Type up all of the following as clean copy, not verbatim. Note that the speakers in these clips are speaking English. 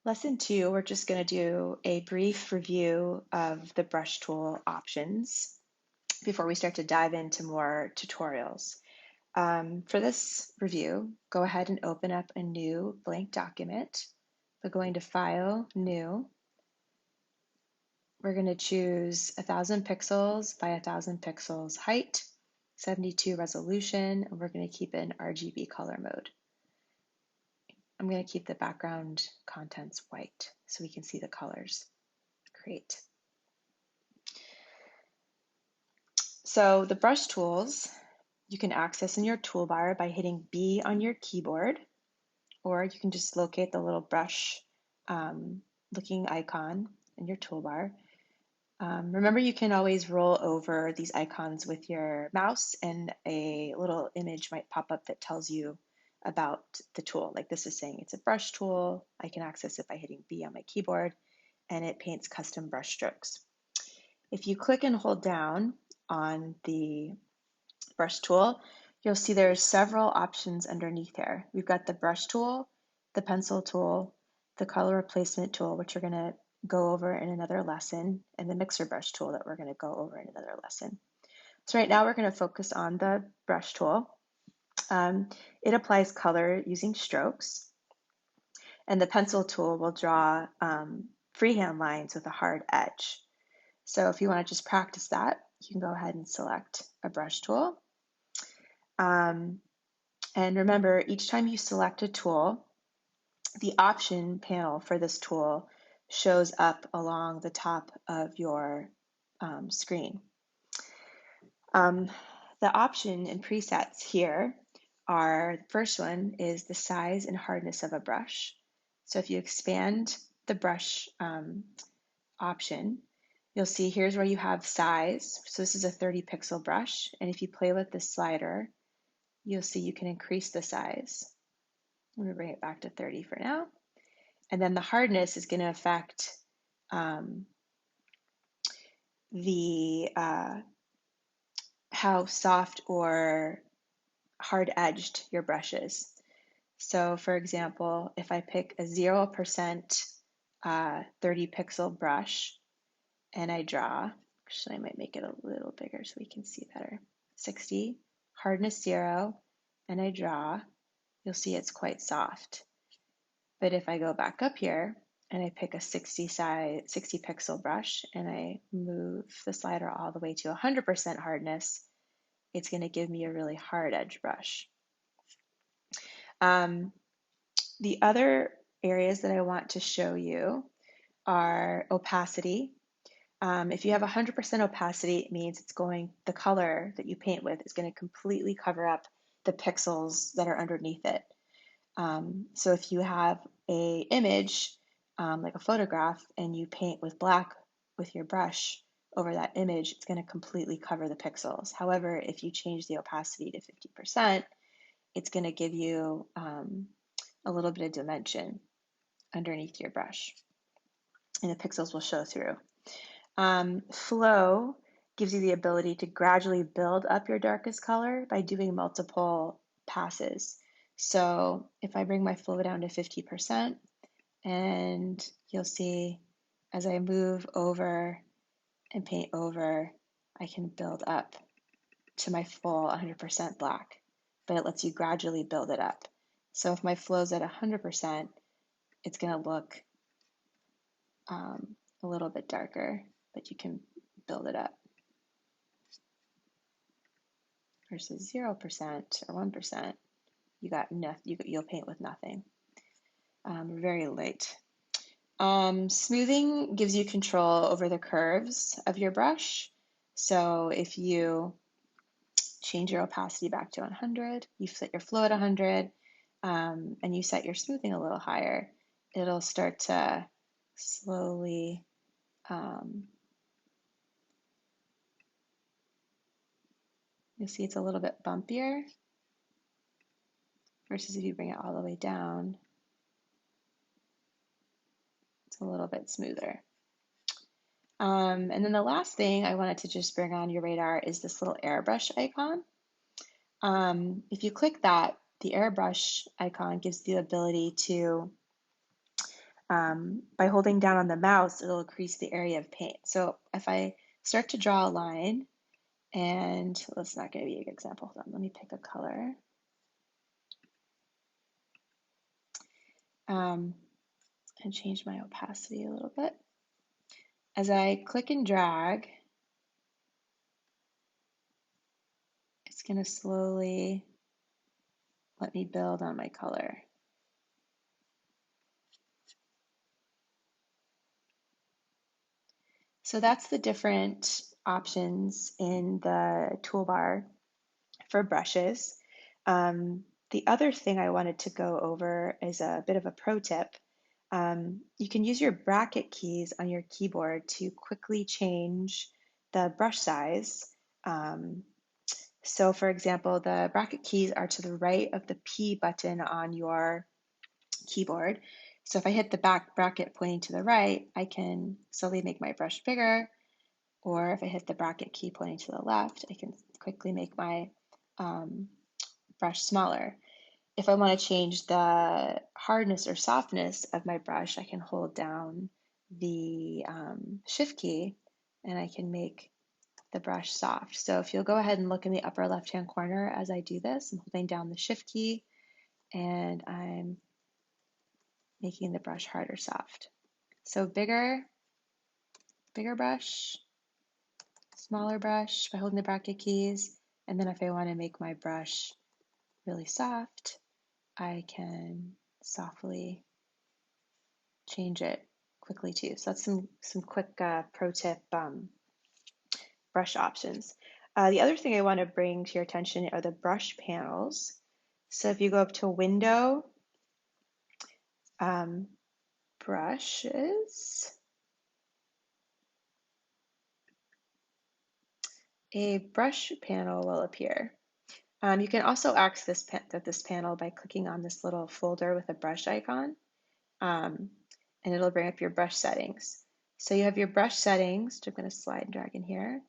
Lesson 2, we're just going to do a brief review of the brush tool options before we start to dive into more tutorials. For this review, go ahead and open up a new blank document. We're going to File, New. We're going to choose 1000 pixels by 1000 pixels height, 72 resolution, and we're going to keep it in RGB color mode. I'm going to keep the background contents white so we can see the colors. Great. So the brush tools you can access in your toolbar by hitting B on your keyboard, or you can just locate the little brush looking icon in your toolbar. Remember, you can always roll over these icons with your mouse and a little image might pop up that tells you about the tool. Like this is saying it's a brush tool. I can access it by hitting B on my keyboard and it paints custom brush strokes. If you click and hold down on the brush tool, you'll see there's several options underneath there. We've got the brush tool, the pencil tool, the color replacement tool, which we're going to go over in another lesson, and the mixer brush tool that we're going to go over in another lesson. So right now we're going to focus on the brush tool. It applies color using strokes, and the pencil tool will draw freehand lines with a hard edge. So if you want to just practice that, you can go ahead and select a brush tool. And remember, each time you select a tool, the option panel for this tool shows up along the top of your screen. The option and presets here are, the first one is the size and hardness of a brush. So if you expand the brush option, you'll see here's where you have size. So this is a 30 pixel brush. And if you play with the slider, you'll see you can increase the size. I'm going to bring it back to 30 for now. And then the hardness is going to affect how soft or hard-edged your brush is. So for example, if I pick a 0% 30 pixel brush and I draw, actually I might make it a little bigger so we can see better, 60, hardness 0, and I draw, you'll see it's quite soft. But if I go back up here and I pick a 60 pixel brush and I move the slider all the way to 100% hardness, it's going to give me a really hard edge brush. The other areas that I want to show you are opacity. If you have 100% opacity, it means the color that you paint with is going to completely cover up the pixels that are underneath it. So if you have an image, like a photograph, and you paint with black with your brush over that image, it's going to completely cover the pixels. However, if you change the opacity to 50%, it's going to give you a little bit of dimension underneath your brush, and the pixels will show through. Flow gives you the ability to gradually build up your darkest color by doing multiple passes. So if I bring my flow down to 50%, and you'll see as I move over and paint over, I can build up to my full 100% black, but it lets you gradually build it up. So if my flow's at 100%, it's going to look a little bit darker, but you can build it up. Versus 0% or 1%, you got nothing. You'll paint with nothing. Very light. Smoothing gives you control over the curves of your brush. So if you change your opacity back to 100, you set your flow at 100, and you set your smoothing a little higher, it'll start to slowly you'll see it's a little bit bumpier versus if you bring it all the way down, it's a little bit smoother. And then the last thing I wanted to just bring on your radar is this little airbrush icon. If you click that, the airbrush icon gives the ability to By holding down on the mouse, it'll increase the area of paint. So if I start to draw a line, and that's not going to be a good example. Hold on, let me pick a color. And change my opacity a little bit. As I click and drag, it's going to slowly let me build on my color. So that's the different options in the toolbar for brushes. The other thing I wanted to go over is a bit of a pro tip. You can use your bracket keys on your keyboard to quickly change the brush size. So for example, the bracket keys are to the right of the P button on your keyboard. So if I hit the back bracket pointing to the right, I can slowly make my brush bigger. Or if I hit the bracket key pointing to the left, I can quickly make my brush smaller. If I want to change the hardness or softness of my brush, I can hold down the shift key and I can make the brush soft. So if you'll go ahead and look in the upper left-hand corner as I do this, I'm holding down the shift key and I'm making the brush hard or soft. So bigger brush, smaller brush by holding the bracket keys. And then if I want to make my brush really soft, I can softly change it quickly too. So that's some quick pro tip brush options. The other thing I want to bring to your attention are the brush panels. So if you go up to Window, Brushes, a brush panel will appear. You can also access this panel by clicking on this little folder with a brush icon, and it'll bring up your brush settings. So you have your brush settings, which I'm going to slide and drag in here,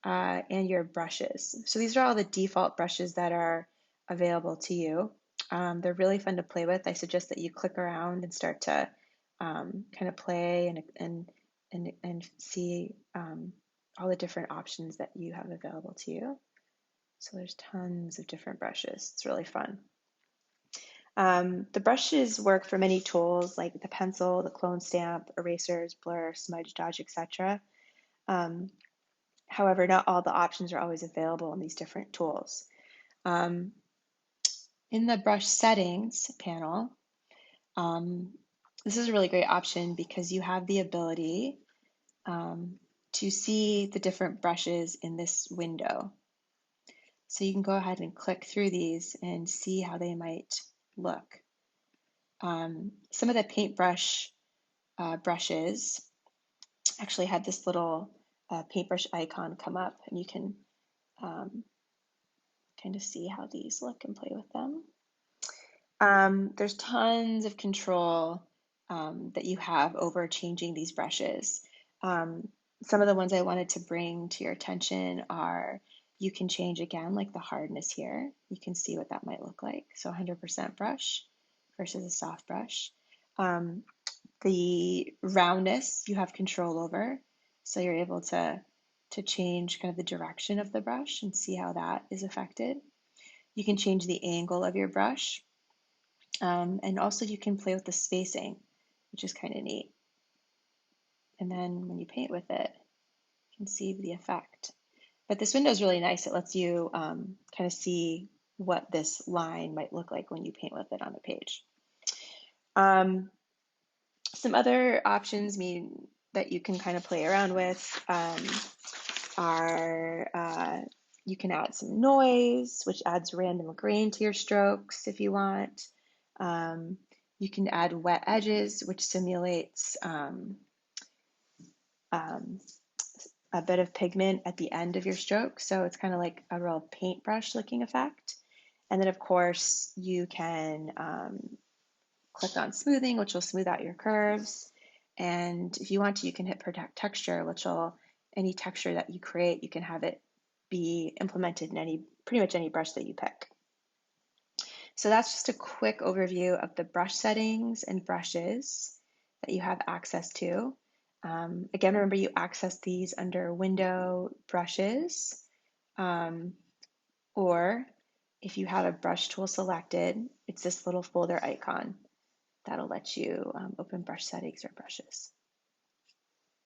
and your brushes. So these are all the default brushes that are available to you. They're really fun to play with. I suggest that you click around and start to kind of play and see all the different options that you have available to you. So there's tons of different brushes. It's really fun. The brushes work for many tools like the pencil, the clone stamp, erasers, blur, smudge, dodge, etc. However, not all the options are always available in these different tools. In the brush settings panel, this is a really great option because you have the ability to see the different brushes in this window. So you can go ahead and click through these and see how they might look. Some of the paintbrush brushes actually have this little paintbrush icon come up, and you can kind of see how these look and play with them. There's tons of control that you have over changing these brushes. Some of the ones I wanted to bring to your attention are you can change again, like the hardness here. You can see what that might look like. So 100% brush versus a soft brush. The roundness you have control over. So you're able to change kind of the direction of the brush and see how that is affected. You can change the angle of your brush. And also you can play with the spacing, which is kind of neat. And then when you paint with it, you can see the effect. But this window is really nice. It lets you kind of see what this line might look like when you paint with it on the page. Some other options mean that you can kind of play around with are you can add some noise, which adds random grain to your strokes if you want. You can add wet edges, which simulates a bit of pigment at the end of your stroke. So it's kind of like a real paintbrush looking effect. And then of course you can click on smoothing, which will smooth out your curves. And if you want to, you can hit protect texture, which will, any texture that you create, you can have it be implemented in pretty much any brush that you pick. So that's just a quick overview of the brush settings and brushes. that you have access to. Again, remember you access these under Window, Brushes, or if you have a brush tool selected, it's this little folder icon that'll let you open brush settings or brushes.